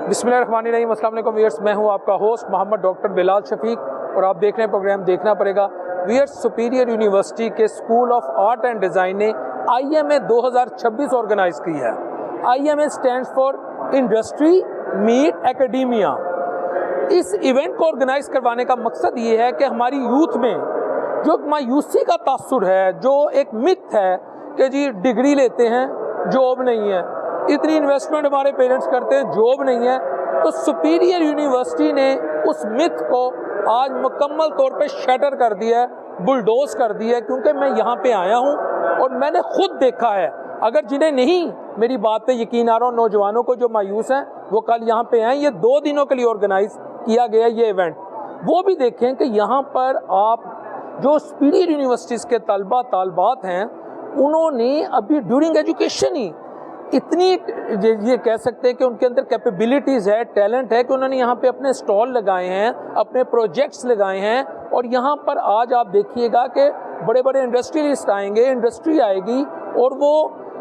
बिस्मिल्लाहिर्रहमानिर्रहीम, अस्सलाम वालेकुम व्यूअर्स। मैं हूं आपका होस्ट मोहम्मद डॉक्टर बिलाल शफीक और आप देख रहे हैं प्रोग्राम देखना पड़ेगा। व्यूअर्स, सुपीरियर यूनिवर्सिटी के school of art and design ने IMA 2026 ऑर्गेनाइज़ की है। IMA stands for industry meet academia. इस इवेंट को ऑर्गेनाइज़ करवाने का मकसद ये है कि हमारी यूथ में जो मायूसी का तासुर है, जो एक मिथ है कि जी डिग्री लेते हैं जॉब नहीं है, इतनी इन्वेस्टमेंट हमारे पेरेंट्स करते हैं जॉब नहीं है, तो सुपीरियर यूनिवर्सिटी ने उस मिथ को आज मुकम्मल तौर पे शटर कर दिया है, बुलडोज कर दिया है। क्योंकि मैं यहाँ पे आया हूँ और मैंने खुद देखा है। अगर जिन्हें नहीं मेरी बात पे यकीन आ रहा हो, नौजवानों को जो मायूस हैं, वो कल यहाँ पे आएँ। ये 2 दिनों के लिए ऑर्गेनाइज किया गया ये इवेंट। वो भी देखें कि यहाँ पर आप जो सुपीरियर यूनिवर्सिटीज़ के तलबा तालबात हैं, उन्होंने अभी ड्यूरिंग एजुकेशन ही इतनी ये कह सकते हैं कि उनके अंदर कैपेबिलिटीज़ है, टैलेंट है कि उन्होंने यहाँ पे अपने स्टॉल लगाए हैं, अपने प्रोजेक्ट्स लगाए हैं। और यहाँ पर आज आप देखिएगा कि बड़े बड़े इंडस्ट्रियलिस्ट आएंगे, इंडस्ट्री आएगी और वो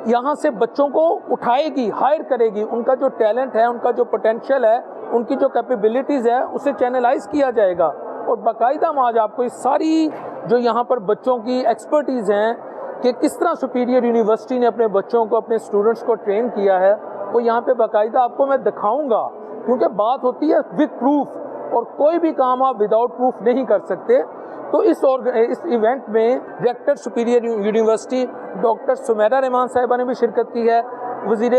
यहाँ से बच्चों को उठाएगी, हायर करेगी। उनका जो टैलेंट है, उनका जो पोटेंशियल है, उनकी जो कैपेबिलिटीज़ है, उसे चैनलाइज किया जाएगा। और बाकायदा हम आज आपको इस सारी जो यहाँ पर बच्चों की एक्सपर्टीज़ हैं कि किस तरह सुपीरियर यूनिवर्सिटी ने अपने बच्चों को, अपने स्टूडेंट्स को ट्रेन किया है, वो यहाँ पे बाकायदा आपको मैं दिखाऊंगा। क्योंकि बात होती है विद प्रूफ, और कोई भी काम आप विदाउट प्रूफ नहीं कर सकते। तो इस इवेंट में director Superior University doctor Sumera Rehman sahiba ने भी शिरकत की है, वज़ीर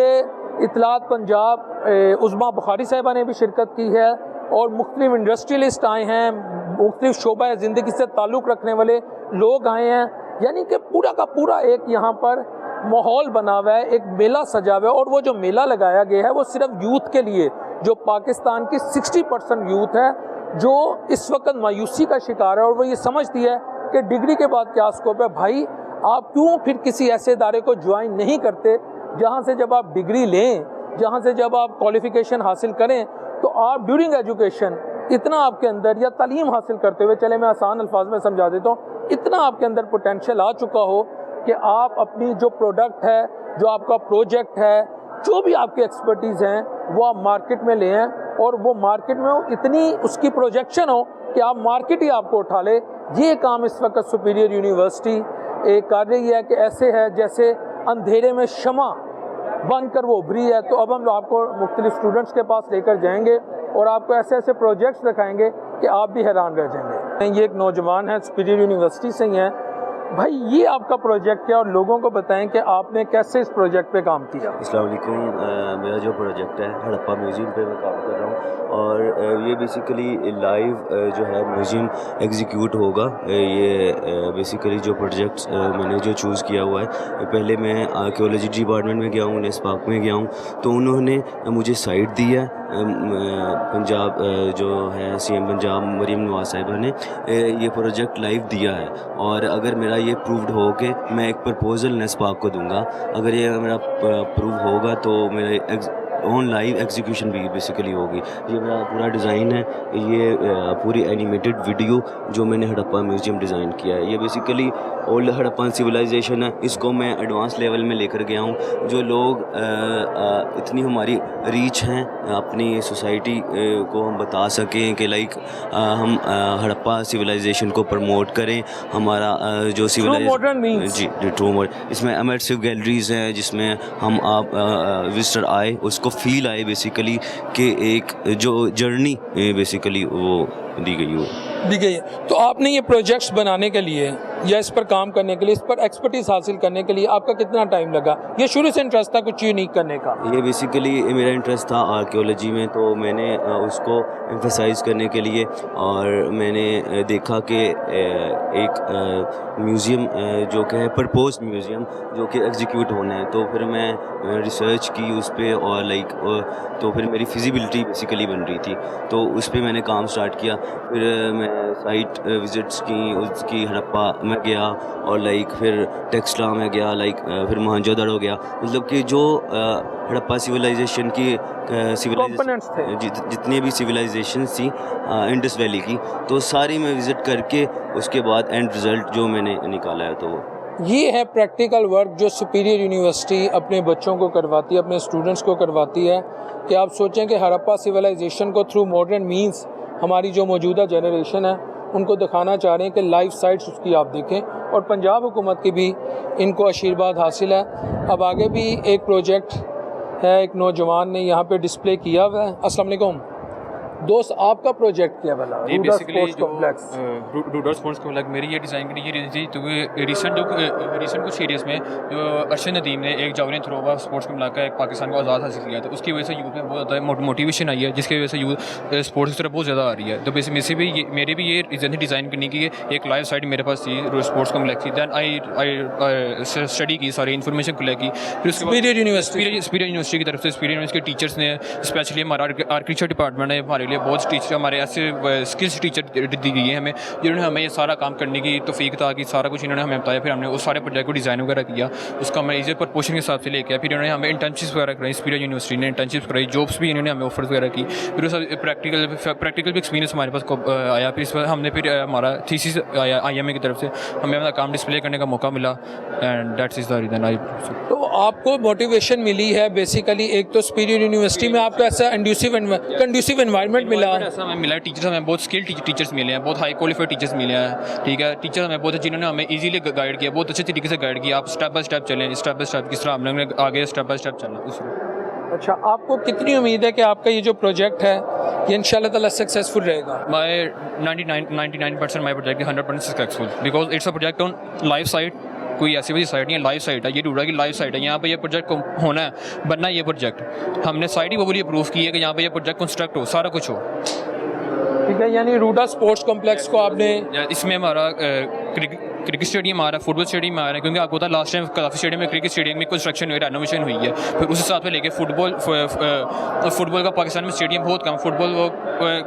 इत्तलात पंजाब उज़मा बुखारी साहिबा ने भी शिरकत की है, और मुख्तलिफ इंडस्ट्रियलिस्ट आए हैं, मुख्तलिफ शोबा ज़िंदगी से ताल्लुक़ रखने वाले लोग आए हैं। यानी कि पूरा का पूरा एक यहाँ पर माहौल बना हुआ है, एक मेला सजा हुआ है। और वो जो मेला लगाया गया है वो सिर्फ यूथ के लिए, जो पाकिस्तान की 60% यूथ है जो इस वक्त मायूसी का शिकार है, और वो ये समझती है कि डिग्री के बाद क्या स्कोप है। भाई, आप क्यों फिर किसी ऐसे इदारे को ज्वाइन नहीं करते जहाँ से जब आप डिग्री लें, जहाँ से जब आप क्वालिफिकेशन हासिल करें, तो आप ड्यूरिंग एजुकेशन इतना आपके अंदर, या तालीम हासिल करते हुए, चले मैं आसान अल्फाज में समझा देता हूँ, इतना आपके अंदर पोटेंशियल आ चुका हो कि आप अपनी जो प्रोडक्ट है, जो आपका प्रोजेक्ट है, जो भी आपकी एक्सपर्टीज़ हैं, वो आप मार्केट में ले आएँ, और वो मार्केट में इतनी उसकी प्रोजेक्शन हो कि आप मार्केट ही आपको उठा ले। ये काम इस वक्त सुपीरियर यूनिवर्सिटी कर रही है कि ऐसे है जैसे अंधेरे में शमा बनकर वो उभरी है। तो अब हम आपको मुख्तलिफ स्टूडेंट्स के पास लेकर जाएंगे और आपको ऐसे ऐसे प्रोजेक्ट्स दिखाएंगे कि आप भी हैरान रह जाएंगे। ये एक नौजवान है, सुपीरियर यूनिवर्सिटी से ही हैं। भाई, ये आपका प्रोजेक्ट है और लोगों को बताएं कि आपने कैसे इस प्रोजेक्ट पे काम किया। अस्सलाम वालेकुम। मेरा जो प्रोजेक्ट है हड़प्पा म्यूज़ियम पे मैं काम कर रहा हूँ, और ये बेसिकली लाइव जो है म्यूज़ियम एग्जीक्यूट होगा। ये बेसिकली जो प्रोजेक्ट्स मैंने जो चूज़ किया हुआ है, पहले मैं आर्कियोलॉजी डिपार्टमेंट में गया हूँ, नेस्पाक में गया हूँ, तो उन्होंने मुझे साइट दी है। पंजाब जो है CM पंजाब मरीम नवाज साहिबा ने ये प्रोजेक्ट लाइव दिया है, और अगर मेरा ये प्रूव्ड हो के मैं एक प्रपोज़ल नेस्पाक को दूंगा। अगर ये मेरा प्रूव होगा तो मेरा ऑन लाइव एग्जीक्यूशन भी बेसिकली होगी। ये मेरा पूरा डिज़ाइन है, ये पूरी एनिमेटेड वीडियो जो मैंने हड़प्पा म्यूज़ियम डिज़ाइन किया है। ये बेसिकली ओल्ड हड़प्पन सिविलाइजेशन है, इसको मैं एडवांस लेवल में लेकर गया हूँ। जो लोग इतनी हमारी रीच हैं अपनी सोसाइटी को हम बता सकें कि लाइक हम हड़प्पा सिविलाइजेशन को प्रमोट करें। हमारा जो सिविलाइजेशन जी ट्रू मॉडर्न, इसमें इमर्सिव गैलरीज़ हैं जिसमें हम आप विजिटर आए, उसको फील आए बेसिकली कि एक जो जर्नी बेसिकली वो दी गई है। तो आपने ये प्रोजेक्ट्स बनाने के लिए या इस पर काम करने के लिए, इस पर एक्सपर्टीज हासिल करने के लिए आपका कितना टाइम लगा? ये शुरू से इंटरेस्ट था कुछ यूनिक करने का? ये बेसिकली मेरा इंटरेस्ट था आर्कियोलॉजी में, तो मैंने उसको एम्फसाइज़ करने के लिए, और मैंने देखा कि एक म्यूज़ियम जो कि है प्रपोज्ड म्यूज़ियम जो कि एग्जीक्यूट होना है, तो फिर मैं रिसर्च की उस पर, और लाइक तो फिर मेरी फिजिबिलिटी बेसिकली बन रही थी, तो उस पर मैंने काम स्टार्ट किया। फिर मैं साइट विज़िट्स की, उसकी हड़प्पा में गया, और लाइक फिर टेक्सला में गया, लाइक फिर मोहनजोदड़ो गया। मतलब कि जो हड़प्पा सिविलाइजेशन की जितनी भी सिविलाइजेशन थी इंडस वैली की, तो सारी मैं विज़िट करके उसके बाद एंड रिज़ल्ट जो मैंने निकाला है, तो ये है प्रैक्टिकल वर्क जो सुपीरियर यूनिवर्सिटी अपने बच्चों को करवाती है, अपने स्टूडेंट्स को करवाती है। कि आप सोचें कि हड़प्पा सिविलाइजेशन को थ्रू मॉडर्न मींस हमारी जो मौजूदा जनरेशन है उनको दिखाना चाह रहे हैं कि लाइव साइट्स उसकी आप देखें, और पंजाब हुकूमत की भी इनको आशीर्वाद हासिल है। अब आगे भी एक प्रोजेक्ट है, एक नौजवान ने यहाँ पे डिस्प्ले किया हुआ है। अस्सलाम वालेकुम दोस्त, आपका प्रोजेक्ट क्या वाला? ये रूडा बेसिकली स्पोर्ट्स जो कॉम्प्लेक्स। रूडा स्पोर्ट्स कॉम्प्लेक्स मेरी ये डिज़ाइन की ये थी, तो रिसेंट कुछ एरियस में जो अरशद नदीम ने एक जावलिन थ्रो हुआ स्पोर्ट्स कॉम्प्लेक्स का एक पाकिस्तान को आज़ाद हासिल किया था, उसकी वजह से यूथ में बहुत ज़्यादा मोटिवेशन आई है, जिसकी वजह से यूथ स्पोर्ट्स की तरफ बहुत ज़्यादा आ रही है। तो बेसिकली मेरे भी ये रीज़न थी डिज़ाइन करने की, एक लाइव साइट मेरे पास थी स्पोर्ट्स कॉम्प्लेक्स की। दैन आई स्टडी की, सारी इन्फॉर्मेशन को लेकर, फिर उसके सुपीरियर यूनिवर्सिटी की तरफ से सुपीरियर यूनिवर्सिटी के टीचर्स ने, स्पेशली हमारा आर्किटेक्चर डिपार्टमेंट है, हमारे लिए बहुत टीचर हमारे ऐसे स्किल्स टीचर दी गई है हमें, जिन्होंने हमें ये सारा काम करने की तौफीक था कि सारा कुछ इन्होंने हमें बताया। फिर हमने उस सारे प्रोजेक्ट को डिज़ाइन वगैरह किया, उसका हमें इजी प्रपोर्शन के हिसाब से लेके आया। फिर इन्होंने हमें इंटर्नशिप्स वगैरह कराई, सुपीरियर यूनिवर्सिटी ने इंटर्नशिप्स कराई, जॉब्स भी इन्होंने हमें ऑफर्स वगैरह की। फिर उस प्रैक्टिकल भी एक्सपीरियंस हमारे पास आया। फिर इस पर हमने फिर हमारा थीसिस आया IMA की तरफ से, हमें अपना काम डिस्प्ले करने का मौका मिला, and that's is the reason I. तो आपको मोटिवेशन मिली है बेसिकली, एक तो सुपीरियर यूनिवर्सिटी में आपको ऐसा कंड्यूसिव एनवायरनमेंट मिला, ऐसा हमें मिला। टीचर्स हमें बहुत स्किल्ड टीचर्स मिले हैं, बहुत हाई क्वालिफाइड टीचर्स मिले हैं, ठीक है। टीचर हमें बहुत अच्छे, जिन्होंने हमें इजीली गाइड किया, बहुत अच्छे तरीके से गाइड किया। आप स्टेप बाय स्टेप चलें, स्टेप बाय स्टेप किस तरह हमने आगे स्टेप बाय स्टेप चलना उस। अच्छा, आपको कितनी उम्मीद है कि आपका ये जो प्रोजेक्ट है ये इंशाल्लाह ताला सक्सेसफुल रहेगा? My 99% my project is 100% successful because it's a project on live site। कोई ऐसी वैसी साइट नहीं है, लाइव साइट है, ये रूडा की लाइव साइट है। यहाँ पे ये प्रोजेक्ट होना है, बनना ये प्रोजेक्ट, हमने साइट ही वो बोली अप्रूव की है कि यहाँ पे ये प्रोजेक्ट कंस्ट्रक्ट हो, सारा कुछ हो। ठीक है, यानी रूडा स्पोर्ट्स कॉम्प्लेक्स को आपने इसमें हमारा क्रिकेट स्टेडियम आ रहा है, फुटबॉल स्टेडियम आ रहा है, क्योंकि आपको पता लास्ट टाइम काफ़ी स्टेडियम में क्रिकेट स्टेडियम में कंस्ट्रक्शन हुई, रेनोवेशन हुई है। फिर उस हिसाब से लेके फुटबॉल का पाकिस्तान में स्टेडियम बहुत कम, फुटबॉल वो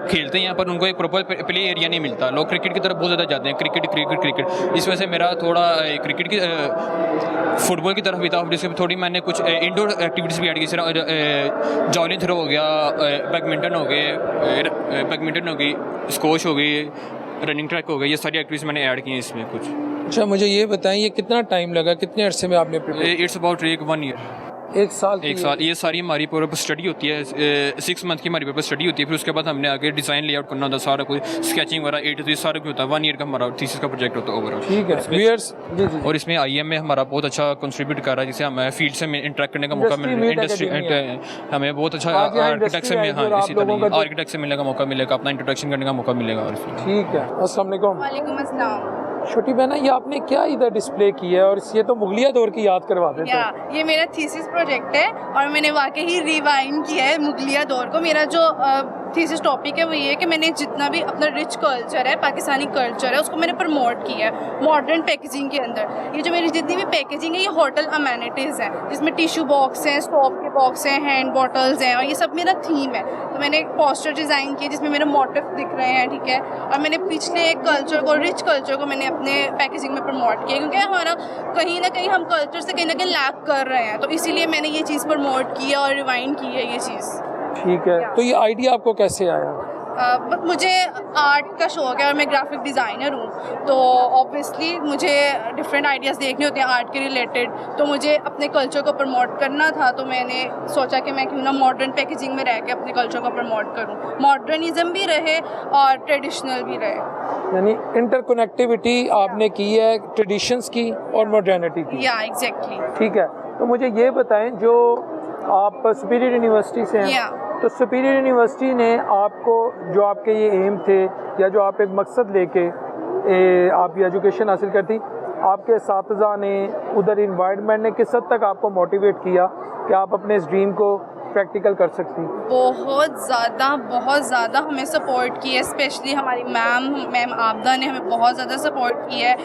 खेलते हैं यहाँ पर, उनको एक प्रॉपर प्ले एरिया नहीं मिलता। लोग क्रिकेट की तरफ बहुत ज़्यादा जाते हैं, क्रिकेट। इस वजह से मेरा थोड़ा क्रिकेट की फुटबॉल की तरफ भी था। जिससे थोड़ी मैंने कुछ इंडोर एक्टिविटीज़ भी ऐड की, जॉवलिन थ्रो हो गया, बैडमिंटन हो गई, स्क्वॉश हो गई, रनिंग ट्रैक हो गई, ये सारी एक्टिविटीज़ मैंने ऐड की हैं इसमें कुछ। अच्छा, मुझे ये बताएं ये कितना टाइम लगा, कितने अरसे में आपने प्रिपेयर? It's about 1 year. एक साल। ये सारी हमारी पेपर स्टडी होती है, 6 मंथ की हमारी पेपर स्टडी होती है। फिर उसके बाद हमने आगे डिज़ाइन लेआउट करना होता है, सारा कुछ स्केचिंग वगैरह A to Z सारा कुछ होता है। 1 ईयर का हमारा थीसिस का प्रोजेक्ट होता है ओवरऑल। ठीक है व्यूअर्स, जी। और इसमें IM में हमारा बहुत अच्छा कंट्रीब्यूट कर रहा है, जिससे हमें फील्ड से इंटरेक्ट करने का मौका मिल रहा है, इंडस्ट्री हमें बहुत अच्छा आर्किटेक्ट से आर्किटेक्ट से मिलने का मौका मिलेगा, अपना इंट्रोडक्शन करने का मौका मिलेगा। ठीक है, अस्सलाम वालेकुम। वालेकुम अस्सलाम। छोटी बहना, ये आपने क्या इधर डिस्प्ले किया है, और ये तो मुगलिया दौर की याद करवाते थे। ये मेरा थीसिस प्रोजेक्ट है और मैंने वाकई ही रिवाइंड किया है मुगलिया दौर को। मेरा जो थीसिस टॉपिक है वो ये है कि मैंने जितना भी अपना रिच कल्चर है, पाकिस्तानी कल्चर है, उसको मैंने प्रमोट किया है मॉडर्न पैकेजिंग के अंदर। ये जो मेरी जितनी भी पैकेजिंग है ये होटल अमेनिटीज़ हैं, जिसमें टिश्यू बॉक्स हैं, स्टॉप के बॉक्स हैं, हैंड बॉटल्स हैं, और ये सब मेरा थीम है। तो मैंने एक पोस्टर डिज़ाइन किया जिसमें मेरे मोटिव दिख रहे हैं, ठीक है। और मैंने पिछले कल्चर को, रिच कल्चर को मैंने अपने पैकेजिंग में प्रमोट किया, क्योंकि हमारा कहीं ना कहीं हम कल्चर से कहीं ना कहीं लैक कर रहे हैं, तो इसीलिए मैंने ये चीज़ प्रमोट की है और रिवाइंड की है ये चीज़। ठीक है, तो ये आइडिया आपको कैसे आया? बट मुझे आर्ट का शौक़ है और मैं ग्राफिक डिज़ाइनर हूँ, तो ऑब्वियसली मुझे डिफरेंट आइडियाज़ देखने होते हैं आर्ट के रिलेटेड। तो मुझे अपने कल्चर को प्रमोट करना था, तो मैंने सोचा कि मैं क्यों ना मॉडर्न पैकेजिंग में रह के अपने कल्चर को प्रमोट करूँ, मॉडर्निज़म भी रहे और ट्रेडिशनल भी रहे। यानी इंटरकनेक्टिविटी आपने की है ट्रेडिशंस की और मॉडर्निटी की। या एग्जैक्टली। ठीक है, तो मुझे ये बताएं, जो आप सुपीरियर यूनिवर्सिटी से हैं, तो सुपीरियर यूनिवर्सिटी ने आपको जो आपके ये एम थे या जो आप एक मकसद लेके आप ये एजुकेशन हासिल करती, आपके असातिज़ा ने, उधर इन्वायरमेंट ने किस हद तक आपको मोटिवेट किया कि आप अपने इस ड्रीम को प्रैक्टिकल कर सकती? बहुत ज़्यादा हमें सपोर्ट की है, स्पेशली हमारी मैम आबदा ने हमें बहुत ज़्यादा सपोर्ट किया है।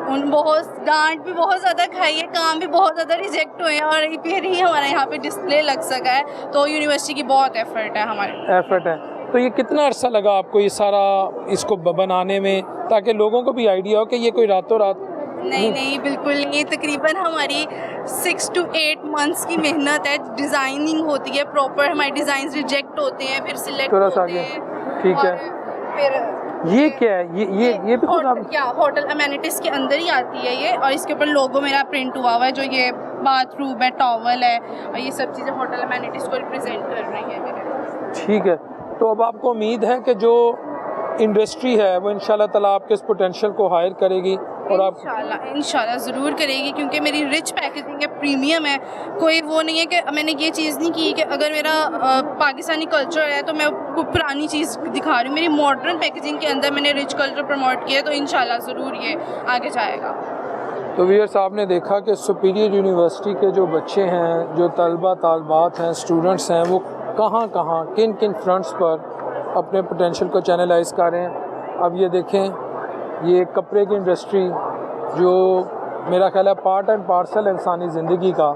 उन बहुत डांट भी बहुत ज़्यादा खाई है, काम भी बहुत ज़्यादा रिजेक्ट हुए हैं, और फिर ही हमारा यहाँ पे डिस्प्ले लग सका है। तो यूनिवर्सिटी की बहुत एफर्ट है, हमारे एफर्ट है। तो ये कितना अर्सा लगा आपको ये सारा इसको बनाने में, ताकि लोगों को भी आइडिया हो कि ये कोई रातों रात? नहीं, बिल्कुल नहीं। तकरीबन हमारी 6 to 8 मंथ्स की मेहनत है, डिज़ाइनिंग होती है प्रॉपर, हमारे डिज़ाइन रिजेक्ट होते हैं, फिर सिलेक्ट होते हैं, ठीक है, फिर ये क्या है? ये भी खुद आप क्या होटल अमेनिटीज़ के अंदर ही आती है ये, और इसके ऊपर लोगो मेरा प्रिंट हुआ हुआ है, जो ये बाथरूम है, टॉवल है, और ये सब चीज़ें होटल अमेनिटीज़ को रिप्रेजेंट कर रही है मेरे। ठीक है। तो अब आपको उम्मीद है कि जो इंडस्ट्री है वो इंशाल्लाह ताला आपके इस पोटेंशियल को हायर करेगी और आप इंशाल्लाह ज़रूर करेगी, क्योंकि मेरी रिच पैकेजिंग है, प्रीमियम है। कोई वो नहीं है कि मैंने ये चीज़ नहीं की कि अगर मेरा पाकिस्तानी कल्चर है तो मैं वो पुरानी चीज़ दिखा रही हूँ। मेरी मॉडर्न पैकेजिंग के अंदर मैंने रिच कल्चर प्रमोट किया, तो इंशाल्लाह ज़रूर ये आगे जाएगा। तो व्यूअर्स आपने देखा कि सुपीरियर यूनिवर्सिटी के जो बच्चे हैं, जो तलबा तालबात हैं, स्टूडेंट्स हैं, वो कहाँ किन किन फ्रंट्स पर अपने पोटेंशियल को चैनलाइज कर रहे हैं। अब ये देखें, ये कपड़े की इंडस्ट्री जो मेरा ख्याल है पार्ट एंड पार्सल इंसानी ज़िंदगी का,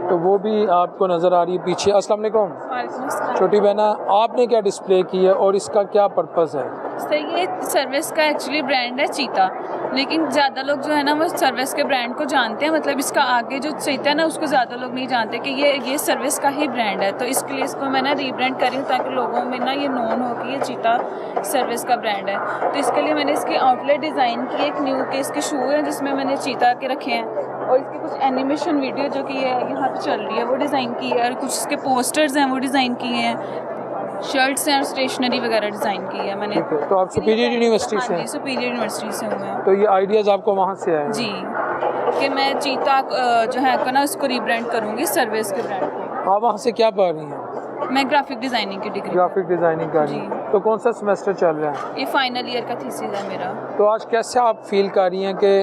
तो वो भी आपको नज़र आ रही है पीछे। अस्सलाम वालेकुम छोटी बहना, आपने क्या डिस्प्ले की है और इसका क्या पर्पज़ है? सर ये सर्विस का एक्चुअली ब्रांड है चीता, लेकिन ज़्यादा लोग जो है ना वो सर्विस के ब्रांड को जानते हैं, मतलब इसका आगे जो चीता है ना उसको ज़्यादा लोग नहीं जानते कि ये सर्विस का ही ब्रांड है। तो इसके लिए इसको मैं ना रीब्रांड करी हूँ ताकि लोगों में ना ये नोन हो कि ये चीता सर्विस का ब्रांड है। तो इसके लिए मैंने इसकी आउटलेट डिज़ाइन की, एक न्यू के इसके शू हैं जिसमें मैंने चीता के रखे हैं, और इसकी कुछ एनिमेशन वीडियो जो कि यहाँ पर चल रही है वो डिज़ाइन की है, और कुछ इसके पोस्टर्स हैं वो डिज़ाइन किए हैं, शर्ट्स हैं और स्टेशनरी वगैरह डिज़ाइन की है मैंने। तो आप सुपीरियर यूनिवर्सिटी से हैं? सुपीरियर यूनिवर्सिटी से हूँ मैं। तो ये आइडियाज़ आपको वहाँ से आए? जी, कि मैं चीता जो है का ना उसको रीब्रांड करूँगी सर्विस के ब्रांड को। आप वहाँ से क्या पढ़ रही हैं? मैं ग्राफिक डिज़ाइनिंग की डिग्री। ग्राफिक डिज़ाइनिंग कर रही हैं। तो कौन सा सेमेस्टर चल रहा है? ये फाइनल ईयर का थीसिस है मेरा। तो आज कैसे आप फील कर रही हैं कि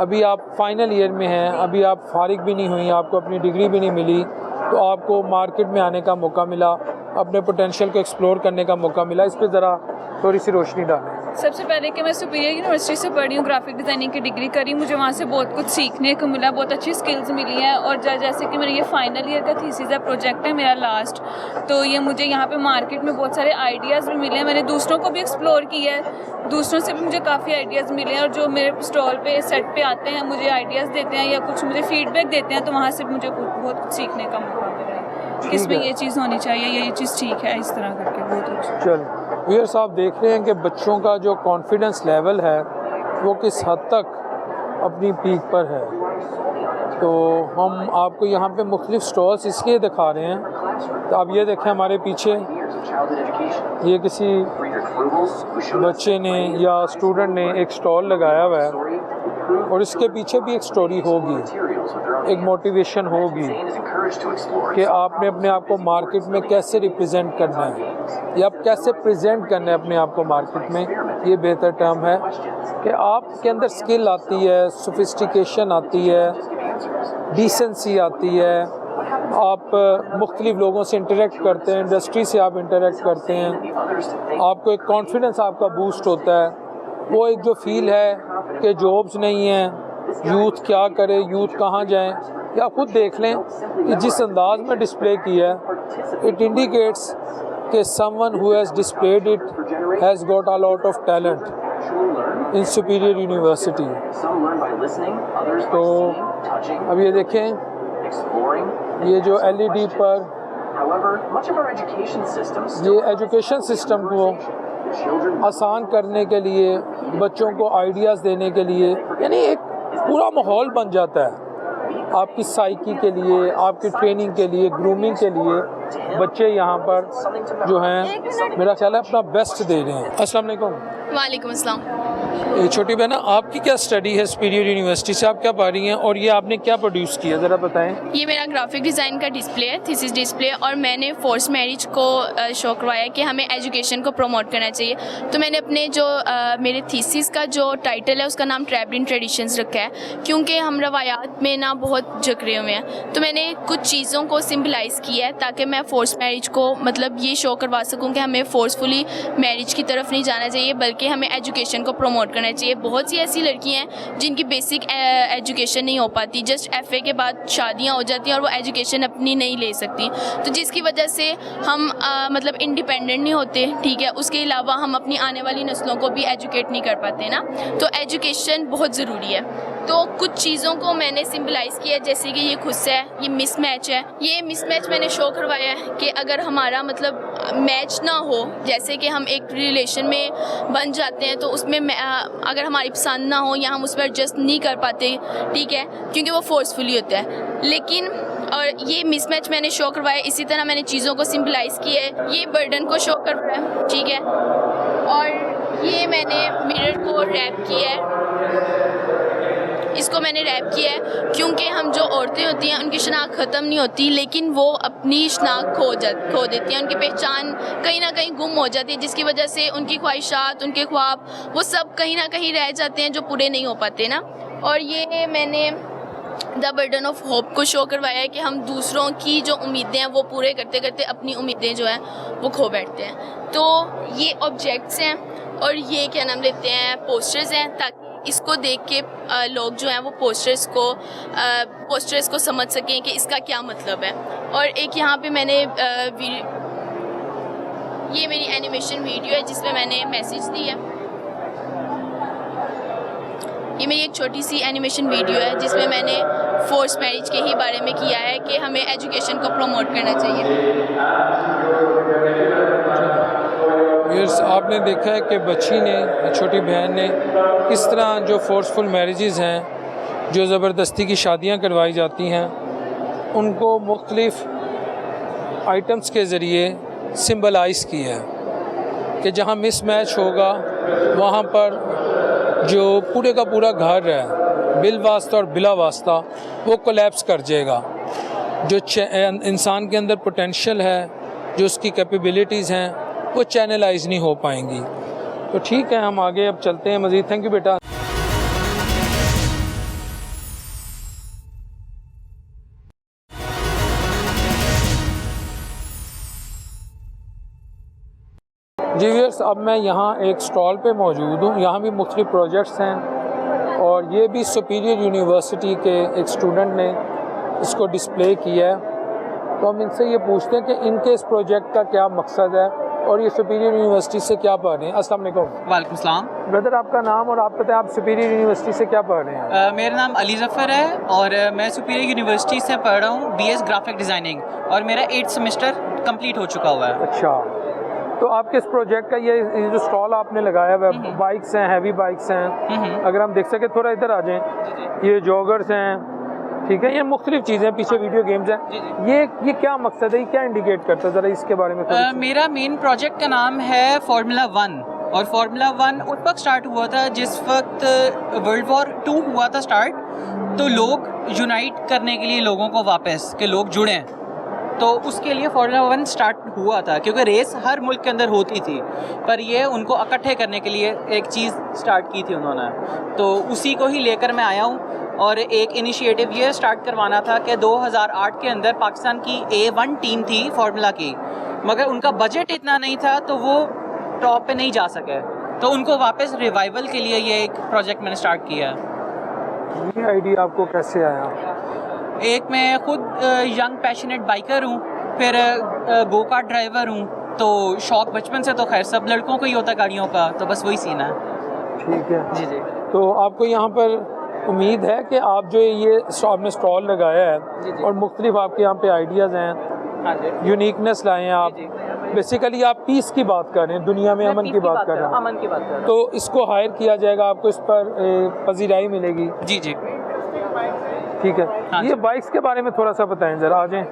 अभी आप फाइनल ईयर में हैं, अभी आप फारिग भी नहीं हुई, आपको अपनी डिग्री भी नहीं मिली, तो आपको मार्केट में आने का मौका मिला, अपने पोटेंशियल को एक्सप्लोर करने का मौका मिला, इस पर ज़रा थोड़ी सी रोशनी डालें। सबसे पहले कि मैं सुपीरियर यूनिवर्सिटी से पढ़ी हूँ, ग्राफिक डिज़ाइनिंग की डिग्री करी, मुझे वहाँ से बहुत कुछ सीखने को मिला, बहुत अच्छी स्किल्स मिली हैं। और जैसे कि मेरा ये फाइनल ईयर का थीसिस है, प्रोजेक्ट है मेरा लास्ट, तो ये मुझे यहाँ पे मार्केट में बहुत सारे आइडियाज़ भी मिले हैं। मैंने दूसरों को भी एक्सप्लोर किया है, दूसरों से भी मुझे काफ़ी आइडियाज़ मिले हैं, और जो मेरे स्टॉल पे सेट पे आते हैं मुझे आइडियाज़ देते हैं या कुछ मुझे फीडबैक देते हैं, तो वहाँ से मुझे बहुत कुछ सीखने का मौका मिला है कि इसमें ये चीज़ होनी चाहिए, ये चीज़ ठीक है, इस तरह करके बहुत अच्छा। चल व्यूअर्स आप देख रहे हैं कि बच्चों का जो कॉन्फिडेंस लेवल है वो किस हद तक अपनी पीक पर है। तो हम आपको यहाँ पे मुख्तलिफ स्टॉल्स इसलिए दिखा रहे हैं, तो आप ये देखें हमारे पीछे, ये किसी बच्चे ने या स्टूडेंट ने एक स्टॉल लगाया हुआ है, और इसके पीछे भी एक स्टोरी होगी, एक मोटिवेशन होगी कि आपने अपने आप को मार्केट में कैसे रिप्रेजेंट करना है या आप कैसे प्रेजेंट करना है अपने आप को मार्केट में। ये बेहतर टर्म है कि आपके अंदर स्किल आती है, सोफिस्टिकेशन आती है, डिसेंसी आती है, आप मुख्तलिफ लोगों से इंटरेक्ट करते हैं, इंडस्ट्री से आप इंटरेक्ट करते हैं, आपको एक कॉन्फिडेंस आपका बूस्ट होता है। वो एक जो फील है कि जॉब्स नहीं हैं, यूथ क्या करे, यूथ कहाँ जाएं, या खुद देख लें कि जिस अंदाज में डिस्प्ले किया है, इट इंडिकेट्स कि someone who has displayed it has got a lot of talent in superior university. तो अब ये देखें, ये जो LED पर ये एजुकेशन सिस्टम को आसान करने के लिए, बच्चों को आइडियाज़ देने के लिए, यानी एक पूरा माहौल बन जाता है आपकी साइकी के लिए, आपकी ट्रेनिंग के लिए, ग्रूमिंग के लिए। बच्चे यहाँ पर जो हैं मेरा ख्याल है अपना बेस्ट दे रहे हैं। अस्सलाम वालेकुम। वालेकुम अस्सलाम। ये छोटी बहना, आपकी क्या स्टडी है सुपीरियर यूनिवर्सिटी से, आप क्या पढ़ रही हैं और ये आपने क्या प्रोड्यूस किया, ज़रा बताएं। ये मेरा ग्राफिक डिज़ाइन का डिस्प्ले है, थीसिस डिस्प्ले, और मैंने फोर्स मैरिज को शो करवाया कि हमें एजुकेशन को प्रमोट करना चाहिए। तो मैंने अपने जो मेरे थीसिस का जो टाइटल है उसका नाम ट्रैप्ड इन ट्रेडिशंस रखा है, क्योंकि हम रवायात में ना बहुत जकड़े हुए हैं। तो मैंने कुछ चीज़ों को सिम्बलाइज़ किया है ताकि मैं फोर्स मैरिज को मतलब ये शो करवा सकूँ कि हमें फोर्सफुली मैरिज की तरफ नहीं जाना चाहिए, बल्कि हमें एजुकेशन को प्रमोट करना चाहिए। बहुत सी ऐसी लड़कियां हैं जिनकी बेसिक एजुकेशन नहीं हो पाती, जस्ट FA के बाद शादियां हो जाती हैं और वो एजुकेशन अपनी नहीं ले सकती, तो जिसकी वजह से हम मतलब इंडिपेंडेंट नहीं होते, ठीक है। उसके अलावा हम अपनी आने वाली नस्लों को भी एजुकेट नहीं कर पाते ना, तो एजुकेशन बहुत ज़रूरी है। तो कुछ चीज़ों को मैंने सिम्बलाइज़ किया, जैसे कि ये खुद है, ये मिसमैच है। ये मिसमैच मैंने शो करवाया है कि अगर हमारा मतलब मैच ना हो, जैसे कि हम एक रिलेशन में बन जाते हैं तो उसमें अगर हमारी पसंद ना हो या हम उसमें एडजस्ट नहीं कर पाते, ठीक है, क्योंकि वो फोर्सफुली होता है। लेकिन और ये मिसमैच मैंने शो करवाया, इसी तरह मैंने चीज़ों को सिंपलाइज किया है, ये बर्डन को शो करवाया, ठीक है, और ये मैंने मिरर को रैप किया है, इसको मैंने रैप किया है क्योंकि हम जो औरतें होती हैं उनकी शनाख्त ख़त्म नहीं होती, लेकिन वो अपनी शनाख्त खो देती हैं, उनकी पहचान कहीं ना कहीं गुम हो जाती है, जिसकी वजह से उनकी ख्वाहिशात, उनके ख्वाब, वो सब कहीं ना कहीं रह जाते हैं जो पूरे नहीं हो पाते ना। और ये मैंने द बर्डन ऑफ होप को शो करवाया है कि हम दूसरों की जो उम्मीदें हैं वो पूरे करते करते अपनी उम्मीदें जो हैं वो खो बैठते हैं। तो ये ऑब्जेक्ट्स हैं और ये क्या नाम लेते हैं, पोस्टर्स हैं, ताकि इसको देख के लोग जो हैं वो पोस्टर्स को समझ सकें कि इसका क्या मतलब है। और एक यहाँ पे मैंने ये मेरी एनिमेशन वीडियो है जिसमें मैंने मैसेज दी है। ये मेरी एक छोटी सी एनिमेशन वीडियो है जिसमें मैंने फोर्स मैरिज के ही बारे में किया है कि हमें एजुकेशन को प्रमोट करना चाहिए। व्यूअर्स, आपने देखा है कि बच्ची ने, छोटी बहन ने, किस तरह जो फोर्सफुल मैरिजेस हैं, जो ज़बरदस्ती की शादियां करवाई जाती हैं, उनको मुख्तलिफ़ आइटम्स के ज़रिए सिंबलाइज़ किया है कि जहां मिसमैच होगा वहां पर जो पूरे का पूरा घर है बिल वास्ता और बिला वास्ता वो कोलैप्स कर जाएगा। जो इंसान के अंदर पोटेंशियल है, जो उसकी कैपेबिलिटीज़ हैं, वो चैनलाइज नहीं हो पाएंगी। तो ठीक है, हम आगे अब चलते हैं मज़ीद। थैंक यू बेटा। जी व्यूअर्स, अब मैं यहाँ एक स्टॉल पे मौजूद हूँ। यहाँ भी मुख्तलिफ प्रोजेक्ट्स हैं और ये भी सुपीरियर यूनिवर्सिटी के एक स्टूडेंट ने इसको डिस्प्ले किया है। तो हम इनसे ये पूछते हैं कि इनके इस प्रोजेक्ट का क्या मकसद है और ये सुपीरियर यूनिवर्सिटी से क्या पढ़ रहे हैं। अस्सलाम वालेकुम। वालेकुम सलाम। ब्रदर, आपका नाम और आप बताएं, आप सुपीरियर यूनिवर्सिटी से क्या पढ़ रहे हैं? मेरा नाम अली ज़फ़र है और मैं सुपीरियर यूनिवर्सिटी से पढ़ रहा हूँ BS ग्राफिक डिज़ाइनिंग और मेरा 8th सेमेस्टर कंप्लीट हो चुका हुआ है। अच्छा, तो आपके इस प्रोजेक्ट का ये जो स्टॉल आपने लगाया हुआ है, बाइक्स हैं, हैवी बाइक्स हैं, अगर हम देख सके थोड़ा इधर आ जाएं, ये जॉगर्स हैं, ठीक है, ये मुख्तलिफ चीज़ें, पीछे वीडियो गेम्स हैं, ये क्या मकसद है, ये क्या इंडिकेट करता है, ज़रा इसके बारे में मेरा मेन प्रोजेक्ट का नाम है फार्मूला 1 और फार्मूला 1 उस वक्त स्टार्ट हुआ था जिस वक्त वर्ल्ड वॉर 2 हुआ था स्टार्ट, तो लोग यूनाइट करने के लिए लोगों को वापस के लोग जुड़ें, तो उसके लिए फार्मूला 1 स्टार्ट हुआ था क्योंकि रेस हर मुल्क के अंदर होती थी, पर ये उनको इकट्ठे करने के लिए एक चीज़ स्टार्ट की थी उन्होंने, तो उसी को ही लेकर मैं आया हूँ। और एक इनिशिएटिव ये स्टार्ट करवाना था कि 2008 के अंदर पाकिस्तान की A1 टीम थी फार्मूला की, मगर उनका बजट इतना नहीं था तो वो टॉप पे नहीं जा सके, तो उनको वापस रिवाइवल के लिए ये एक प्रोजेक्ट मैंने स्टार्ट किया। ये आइडिया आपको कैसे आया? एक मैं खुद यंग पैशनेट बाइकर हूँ, फिर गो कार्ट ड्राइवर हूँ, तो शौक बचपन से तो खैर सब लड़कों को ही होता गाड़ियों का, तो बस वही सीन है। ठीक है जी जी। तो आपको यहाँ पर उम्मीद है कि आप जो ये आपने स्टॉल लगाया है जी जी। और मुख्तलिफ आपके यहाँ पे आइडियाज़ हैं, हाँ जी, यूनिकनेस लाए हैं आप, जी। बेसिकली आप पीस की बात कर रहे हैं, दुनिया में अमन की बात कर रहे हैं, अमन की बात कर रहा हूँ। तो इसको हायर किया जाएगा, आपको इस पर पजीराई मिलेगी। जी जी, ठीक है। हाँ ये जी। बाइक्स के बारे में थोड़ा सा बताएं ज़रा, आ जाएं।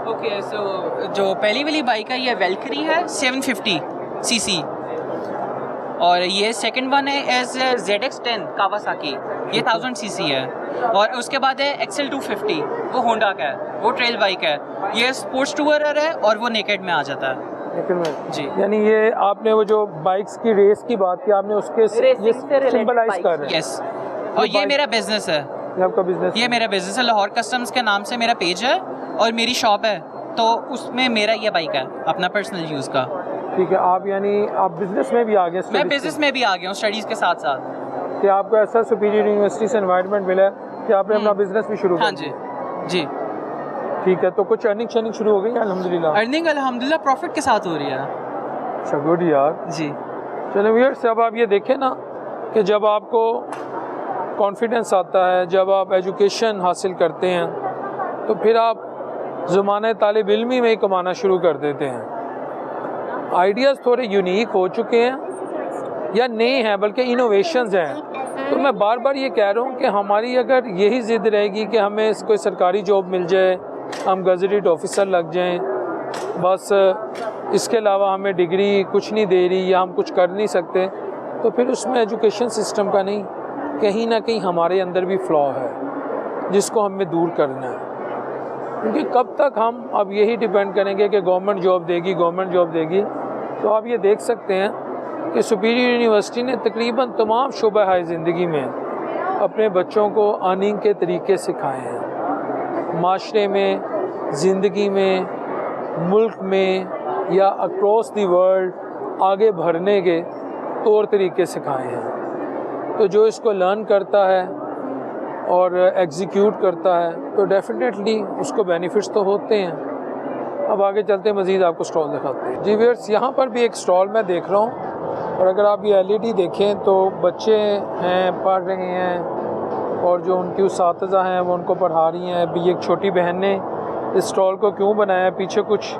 ओके, सो जो पहली वाली बाइक है ये वेल्करी है 750 सीसी, और ये सेकंड वन है एज ZX10 कावासाकी, ये 1000 सीसी है, और उसके बाद है XL 250, वो होंडा का है, वो ट्रेल बाइक है, ये स्पोर्ट्स टूरर है और वो नेकेड में आ जाता है। जी। यानी ये आपने वो जो बाइक्स की रेस की बात की, आपने उसके ये सिंबलाइज कर रहे हैं। यस, और ये मेरा बिजनेस है, ये आपका बिजनेस? ये मेरा बिजनेस है, लाहौर कस्टम्स के नाम से मेरा पेज है और मेरी शॉप है, तो उसमें मेरा ये बाइक है अपना पर्सनल यूज़ का। ठीक है, आप यानी आप बिजनेस में भी आ गए? मैं बिजनेस में भी आ गया हूँ स्टडीज़ के साथ साथ। कि आपको ऐसा सुपीरियर यूनिवर्सिटी से एनवायरनमेंट मिला है कि आपने अपना बिजनेस भी शुरू कर हाँ जी जी। ठीक है, तो कुछ अर्निंग शर्निंग शुरू हो गई अल्हम्दुलिल्लाह? अर्निंग अल्हम्दुलिल्लाह प्रॉफिट के साथ हो रही है। अच्छा, गुड यार। जी। चलो व्यूअर्स, अब आप ये देखें ना कि जब आपको कॉन्फिडेंस आता है, जब आप एजुकेशन हासिल करते हैं, तो फिर आप ज़माने तालिब इल्मी में ही कमाना शुरू कर देते हैं। आइडियाज़ थोड़े यूनिक हो चुके हैं या नए हैं, बल्कि इनोवेशंस हैं। तो मैं बार बार ये कह रहा हूँ कि हमारी अगर यही ज़िद रहेगी कि हमें कोई सरकारी जॉब मिल जाए, हम गज़टेड ऑफिसर लग जाएं, बस इसके अलावा हमें डिग्री कुछ नहीं दे रही या हम कुछ कर नहीं सकते, तो फिर उसमें एजुकेशन सिस्टम का नहीं, कहीं ना कहीं हमारे अंदर भी फ्लॉ है जिसको हमें दूर करना है। क्योंकि कब तक हम अब यही डिपेंड करेंगे कि गवर्नमेंट जॉब देगी, गवर्नमेंट जॉब देगी। तो आप ये देख सकते हैं कि सुपीरियर यूनिवर्सिटी ने तकरीबन तमाम शोबा ज़िंदगी में अपने बच्चों को अर्निंग के तरीके सिखाए हैं। माशरे में, ज़िंदगी में, मुल्क में या अक्रॉस दी वर्ल्ड आगे बढ़ने के तौर तरीके सिखाए हैं। तो जो इसको लर्न करता है और एग्जीक्यूट करता है तो डेफिनेटली उसको बेनिफिट्स तो होते हैं। अब आगे चलते मज़ीद आपको स्टॉल दिखाते हैं। जी व्यूअर्स, यहाँ पर भी एक स्टॉल मैं देख रहा हूँ और अगर आप ये LED देखें तो बच्चे हैं, पढ़ रहे हैं और जो उनकी उस्ताज़ा हैं वो उनको पढ़ा रही हैं। अभी एक छोटी बहन ने इस स्टॉल को क्यों बनाया, पीछे कुछ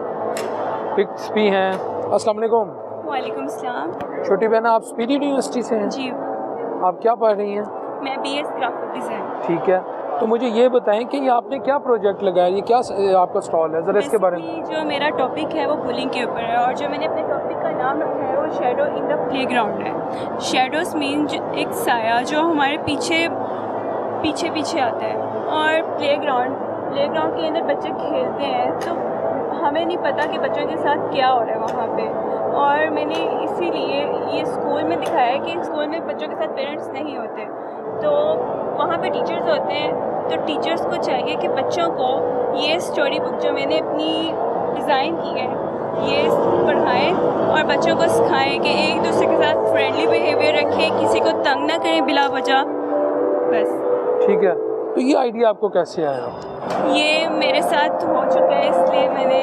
पिक्स भी हैं। अस्सलाम वालेकुम। वालेकुम सलाम। छोटी बहन, आप सुपीरियर यूनिवर्सिटी से हैं? जी, आप क्या पढ़ रही हैं? मैं BS ग्राफिक डिज़ाइन। ठीक है, तो मुझे ये बताएं कि ये आपने क्या प्रोजेक्ट लगाया, ये क्या आपका स्टॉल है, ज़रा इसके बारे में। जो मेरा टॉपिक है वो बुलिंग के ऊपर है और जो मैंने अपने टॉपिक का नाम रखा है वो शैडो इन द प्लेग्राउंड है। शैडोज मीन एक साया जो हमारे पीछे पीछे आता है और प्लेग्राउंड के अंदर बच्चे खेलते हैं तो हमें नहीं पता कि बच्चों के साथ क्या हो रहा है वहाँ पे। और मैंने इसीलिए ये स्कूल में दिखाया है कि स्कूल में बच्चों के साथ पेरेंट्स नहीं होते, तो वहाँ पे टीचर्स होते हैं। तो टीचर्स को चाहिए कि बच्चों को ये स्टोरी बुक जो मैंने अपनी डिज़ाइन की है ये पढ़ाएं और बच्चों को सिखाएं कि एक दूसरे के साथ फ्रेंडली बिहेवियर रखें, किसी को तंग ना करें बिला वजह। बस ठीक है, तो ये आइडिया आपको कैसे आया? ये मेरे साथ हो चुका है इसलिए मैंने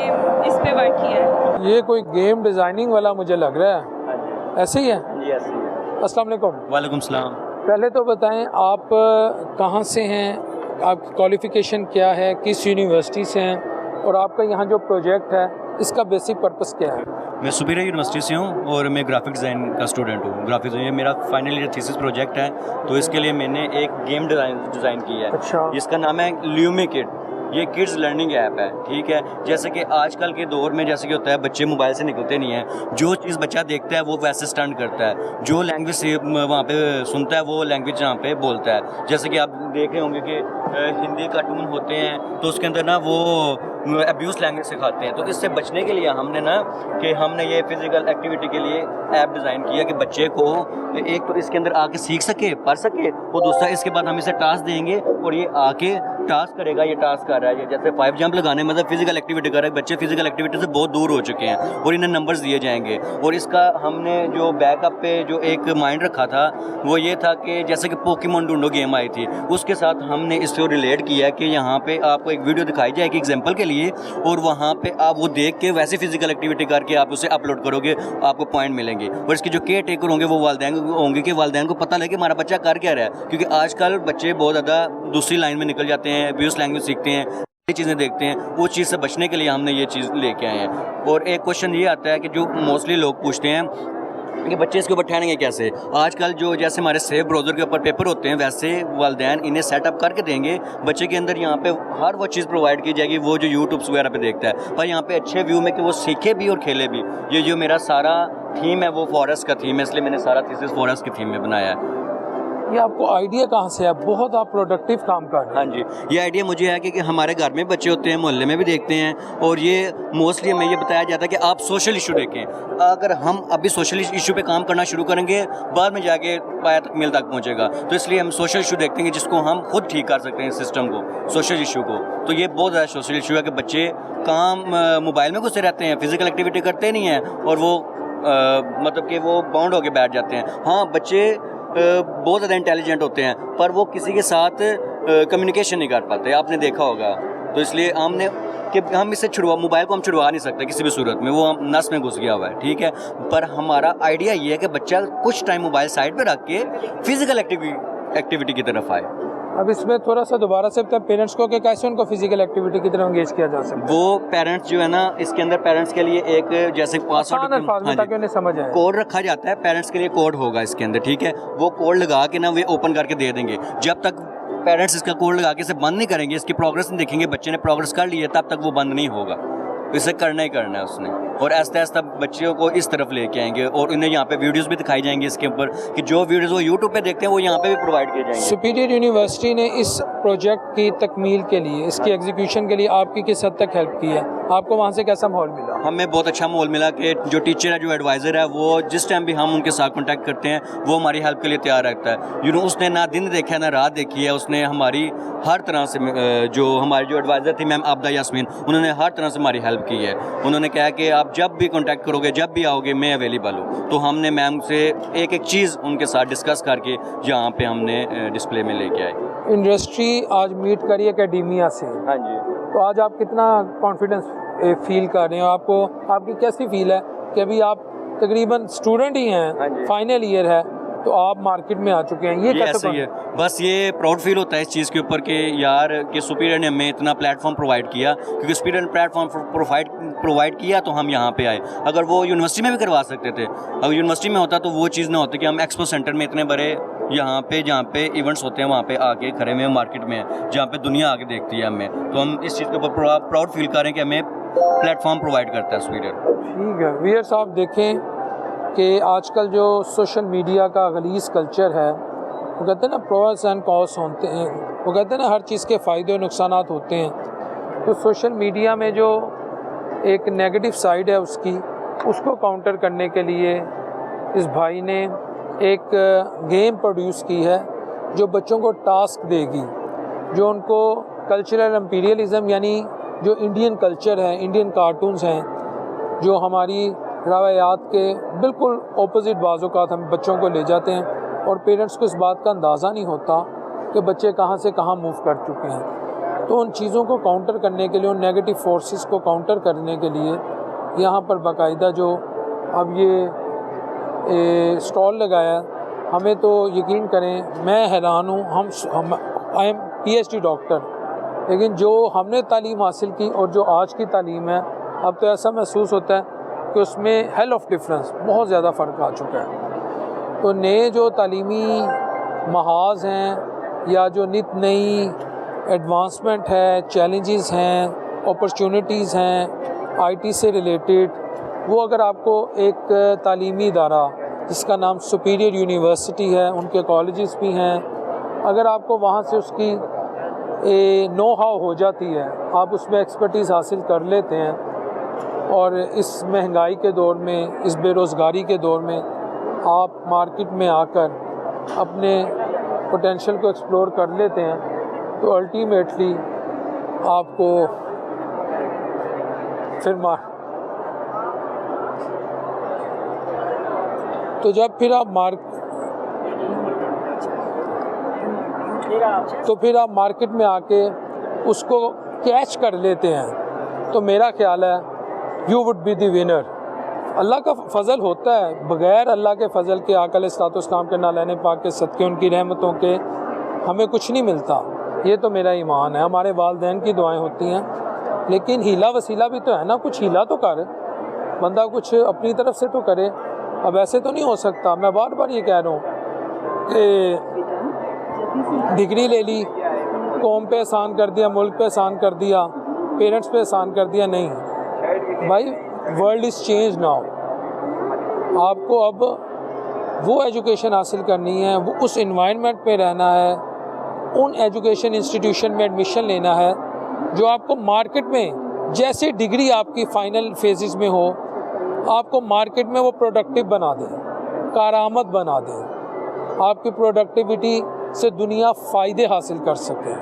इस पे वर्क किया है। ये कोई गेम डिज़ाइनिंग वाला मुझे लग रहा है, ऐसे ही है? जी ऐसे ही है। अस्सलाम वालेकुम। वालेकुम सलाम। पहले तो बताएं आप कहाँ से हैं, आपकी क्वालिफ़िकेशन क्या है, किस यूनिवर्सिटी से हैं और आपका यहाँ जो प्रोजेक्ट है इसका बेसिक पर्पस क्या है? मैं सुपीरियर यूनिवर्सिटी से हूँ और मैं ग्राफिक डिज़ाइन का स्टूडेंट हूँ। ग्राफिक ये मेरा फाइनल ईयर थीसिस प्रोजेक्ट है, तो इसके लिए मैंने एक गेम डिज़ाइन की है। अच्छा। जिसका नाम है ल्यूमी किड। ये किड्स लर्निंग ऐप है, ठीक है। जैसे कि आजकल के दौर में जैसे कि होता है बच्चे मोबाइल से निकलते नहीं हैं, जो चीज़ बच्चा देखता है वो वैसे स्टंट करता है, जो लैंग्वेज से वहाँ पे सुनता है वो लैंग्वेज यहाँ पे बोलता है। जैसे कि आप देख रहे होंगे कि हिंदी कार्टून होते हैं तो उसके अंदर ना वो अब्यूज़ लैंग्वेज सिखाते हैं। तो इससे बचने के लिए हमने ये फिज़िकल एक्टिविटी के लिए ऐप डिज़ाइन किया कि बच्चे को एक तो इसके अंदर आके सीख सके, पढ़ सके, और दूसरा इसके बाद हम इसे टास्क देंगे और ये आके टास्क करेगा। ये टास्क कर रहा है, जैसे 5 जंप लगाने मतलब फिजिकल एक्टिविटी कर रहा है। बच्चे फिजिकल एक्टिविटी से बहुत दूर हो चुके हैं और इन्हें नंबर्स दिए जाएंगे। और इसका हमने जो बैकअप पे जो एक माइंड रखा था वो ये था कि जैसे कि पोकेमॉन ढूंढो गेम आई थी, उसके साथ हमने इसको रिलेट किया कि यहाँ पे आपको एक वीडियो दिखाई जाएगी एग्जाम्पल के लिए, और वहाँ पे आप वो देख के वैसे फिजिकल एक्टिविटी करके आप उसे अपलोड करोगे, आपको पॉइंट मिलेंगे। और इसके जो केयर टेकर होंगे वो वालिदैन होंगे कि वालिदैन को पता लगे हमारा बच्चा कर क्या रहा है, क्योंकि आजकल बच्चे बहुत ज़्यादा दूसरी लाइन में निकल जाते हैं, अब्यूज़ लैंग्वेज सीखते हैं, ये चीज़ें देखते हैं। वो चीज़ से बचने के लिए हमने ये चीज़ लेके आए हैं। और एक क्वेश्चन ये आता है कि जो मोस्टली लोग पूछते हैं कि बच्चे इसके ऊपर ठहरेंगे कैसे। आजकल जो जैसे हमारे सेफ ब्राउज़र के ऊपर पेपर होते हैं वैसे वालिदैन इन्हें सेटअप करके देंगे। बच्चे के अंदर यहाँ पे हर वो चीज़ प्रोवाइड की जाएगी वो जो यूट्यूब्स वगैरह पे देखता है, पर यहाँ पे अच्छे व्यू में कि वो सीखे भी और खेले भी। ये जो मेरा सारा थीम है वो फॉरेस्ट का थीम है, इसलिए मैंने सारा थीसिस फॉरेस्ट की थीम में बनाया है। ये आपको आइडिया कहाँ से है? बहुत आप प्रोडक्टिव काम कर रहे हैं। हाँ जी, ये आइडिया मुझे है कि हमारे घर में बच्चे होते हैं, मोहल्ले में भी देखते हैं, और ये मोस्टली हमें ये बताया जाता है कि आप सोशल इशू देखें। अगर हम अभी सोशल इशू पे काम करना शुरू करेंगे बाद में जाके पाया तक मिल तक पहुँचेगा। तो इसलिए हम सोशल इशू देखते हैं जिसको हम खुद ठीक कर सकते हैं सिस्टम को, सोशल इशू को। तो ये बहुत ज़्यादा सोशल इशू है कि बच्चे काम मोबाइल में घुसे रहते हैं, फिजिकल एक्टिविटी करते नहीं हैं, और वो मतलब कि वो बाउंड होके बैठ जाते हैं। हाँ, बच्चे बहुत ज़्यादा इंटेलिजेंट होते हैं पर वो किसी के साथ कम्युनिकेशन नहीं कर पाते, आपने देखा होगा। तो इसलिए हमने कि हम इसे मोबाइल को हम छुड़वा नहीं सकते किसी भी सूरत में, वो हम नस में घुस गया हुआ है, ठीक है। पर हमारा आइडिया ये है कि बच्चा कुछ टाइम मोबाइल साइड पे रख के फिजिकल एक्टिविटी की तरफ आए। अब इसमें थोड़ा सा दोबारा से पेरेंट्स को कि कैसे उनको फिजिकल एक्टिविटी की तरह एंगेज किया जा सकता है। वो पेरेंट्स जो है ना, इसके अंदर पेरेंट्स के लिए एक जैसे आसान अल्फाज में ताकि उन्हें समझ आए। कोड रखा जाता है, पेरेंट्स के लिए कोड होगा इसके अंदर, ठीक है। वो कोड लगा के ना वे ओपन करके दे देंगे। जब तक पेरेंट्स इसका कोड लगा के इसे बंद नहीं करेंगे, इसकी प्रोग्रेस नहीं देखेंगे, बच्चे ने प्रोग्रेस कर ली है, तब तक वो बंद नहीं होगा। इसे करना ही करना है उसने। और आहिस्ता आहिस्ता बच्चों को इस तरफ लेके आएंगे और उन्हें यहाँ पे वीडियोस भी दिखाई जाएंगी इसके ऊपर कि जो वीडियोस वो यूट्यूब पे देखते हैं वो यहाँ पे भी प्रोवाइड किए जाएंगे। सुपीरियर यूनिवर्सिटी ने इस प्रोजेक्ट की तकमील के लिए, इसकी एग्जीक्यूशन के लिए आपकी किस हद तक हेल्प की है? आपको वहाँ से कैसा माहौल मिला? हमें बहुत अच्छा माहौल मिला कि जो टीचर है, जो एडवाइज़र है, वो जिस टाइम भी हम उनके साथ कॉन्टैक्ट करते हैं वो हमारी हेल्प के लिए तैयार रहता है। उसने ना दिन देखा है ना रात देखी है, उसने हमारी हर तरह से जो हमारी जो एडवाइज़र थी मैम आबदा यास्मीन, उन्होंने हर तरह से हमारी हेल्प की है। उन्होंने कहा कि आप जब भी कॉन्टैक्ट करोगे, जब भी आओगे, मैं अवेलेबल हूँ। तो हमने मैम से एक एक चीज़ उनके साथ डिस्कस करके यहाँ पे हमने डिस्प्ले में लेके आए। इंडस्ट्री आज मीट करी एकेडमिया से। हाँ जी। तो आज आप कितना कॉन्फिडेंस फील कर रहे हो? आपको आपकी कैसी फील है कि अभी आप तकरीबन स्टूडेंट ही हैं, फाइनल ईयर है, तो आप मार्केट में आ चुके हैं, ये कैसे? ऐसे ही है, बस ये प्राउड फील होता है इस चीज़ के ऊपर कि यार कि सुपीरियर ने हमें इतना प्लेटफॉर्म प्रोवाइड किया, क्योंकि सुपीरियर ने प्लेटफॉर्म प्रोवाइड किया तो हम यहाँ पे आए। अगर वो यूनिवर्सिटी में भी करवा सकते थे, अगर यूनिवर्सिटी में होता तो वो चीज़ ना होती कि हम एक्सपो सेंटर में इतने बड़े यहाँ पे जहाँ पे इवेंट्स होते हैं वहाँ पे आके खड़े में मार्केट में, जहाँ पे दुनिया आके देखती है हमें। तो हम इस चीज़ के ऊपर प्राउड फील करें कि हमें प्लेटफॉर्म प्रोवाइड करता है सुपीरियर। ठीक है वीर साहब, देखें कि आजकल जो सोशल मीडिया का गलीज़ कल्चर है, वो कहते हैं ना प्रोस एंड कॉन्स होते हैं, वो कहते हैं ना हर चीज़ के फ़ायदे और नुकसान होते हैं। तो सोशल मीडिया में जो एक नेगेटिव साइड है उसको काउंटर करने के लिए इस भाई ने एक गेम प्रोड्यूस की है जो बच्चों को टास्क देगी, जो उनको कल्चरल एम्पीरियलिज़म यानी जो इंडियन कल्चर है, इंडियन कार्टून्स हैं, जो हमारी रवायात के बिल्कुल ऑपोजिट बाज़-ओ-क़ात हम बच्चों को ले जाते हैं और पेरेंट्स को इस बात का अंदाज़ा नहीं होता कि बच्चे कहाँ से कहाँ मूव कर चुके हैं। तो उन चीज़ों को काउंटर करने के लिए, उन नेगेटिव फोर्सेस को काउंटर करने के लिए यहाँ पर बाकायदा जो अब ये स्टॉल लगाया, हमें तो यकीन करें मैं हैरान हूँ। हम आई एम PhD डॉक्टर, लेकिन जो हमने तालीम हासिल की और जो आज की तालीम है, अब तो ऐसा महसूस होता है कि उसमें हेल ऑफ डिफरेंस बहुत ज़्यादा फ़र्क आ चुका है। तो नए जो तालीमी महाज हैं या जो नित नई एडवांसमेंट है, चैलेंजेस हैं, अपॉर्चुनिटीज़ हैं IT से रिलेटेड, वो अगर आपको एक तालीमी इदारा जिसका नाम सुपीरियर यूनिवर्सिटी है, उनके कॉलेजेस भी हैं, अगर आपको वहाँ से उसकी नो हाउ हो जाती है, आप उसमें एक्सपर्टीज़ हासिल कर लेते हैं और इस महंगाई के दौर में, इस बेरोज़गारी के दौर में आप मार्केट में आकर अपने पोटेंशियल को एक्सप्लोर कर लेते हैं, तो अल्टीमेटली आपको फिर तो जब फिर आप मार्केट में आके उसको कैच कर लेते हैं, तो मेरा ख्याल है you would be the winner. Allah का फ़ज़ल होता है, बग़ैर अल्लाह के फ़ज़ल के, आका अलैहिस्सलाम के नालैने पाक के सदक़े, उनकी रहमतों के हमें कुछ नहीं मिलता। ये तो मेरा ईमान है। हमारे वालिदैन की दुआएं होती हैं, लेकिन हीला वसीला भी तो है ना, कुछ हीला तो कर, बंदा कुछ अपनी तरफ से तो करे। अब ऐसे तो नहीं हो सकता। मैं बार बार ये कह रहा हूँ कि डिग्री ले ली, कौम पे एहसान कर दिया, मुल्क पे एहसान कर दिया, पेरेंट्स पे एहसान कर दिया, नहीं भाई, वर्ल्ड इज़ चेंज नाउ। आपको अब वो एजुकेशन हासिल करनी है, वो उस इन्वायरमेंट पे रहना है, उन एजुकेशन इंस्टीट्यूशन में एडमिशन लेना है जो आपको मार्केट में, जैसे डिग्री आपकी फ़ाइनल फेजेस में हो, आपको मार्केट में वो प्रोडक्टिव बना दें, कारआमद बना दें, आपकी प्रोडक्टिविटी से दुनिया फ़ायदे हासिल कर सके।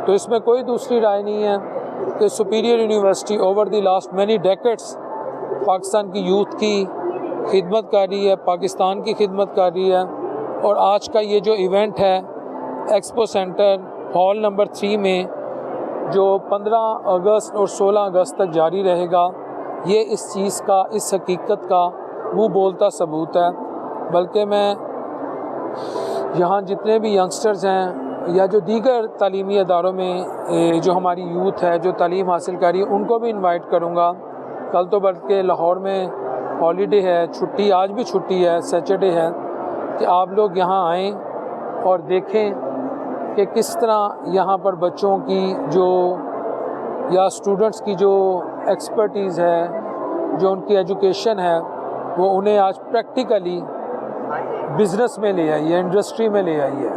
तो इसमें कोई दूसरी राय नहीं है कि superior university over the last many decades Pakistan की यूथ की खिदमत कर रही है, पाकिस्तान की खिदमत कर रही है। और आज का ये जो इवेंट है एक्सपो सेंटर हॉल नंबर 3 में, जो 15 अगस्त और 16 अगस्त तक जारी रहेगा, ये इस चीज़ का, इस हकीकत का मुँह बोलता सबूत है। बल्कि मैं यहाँ जितने भी यंगस्टर्स हैं या जो दीगर तालीमी अदारों में जो हमारी यूथ है जो तालीम हासिल कर रही है उनको भी इनवाइट करूँगा। कल तो बल्कि लाहौर में हॉलीडे है, छुट्टी, आज भी छुट्टी है, सैटरडे है, कि आप लोग यहाँ आएँ और देखें कि किस तरह यहाँ पर बच्चों की जो या स्टूडेंट्स की जो एक्सपर्टीज़ है, जो उनकी एजुकेशन है, वो उन्हें आज प्रैक्टिकली बिज़नेस में ले आई है, इंडस्ट्री में ले आई है।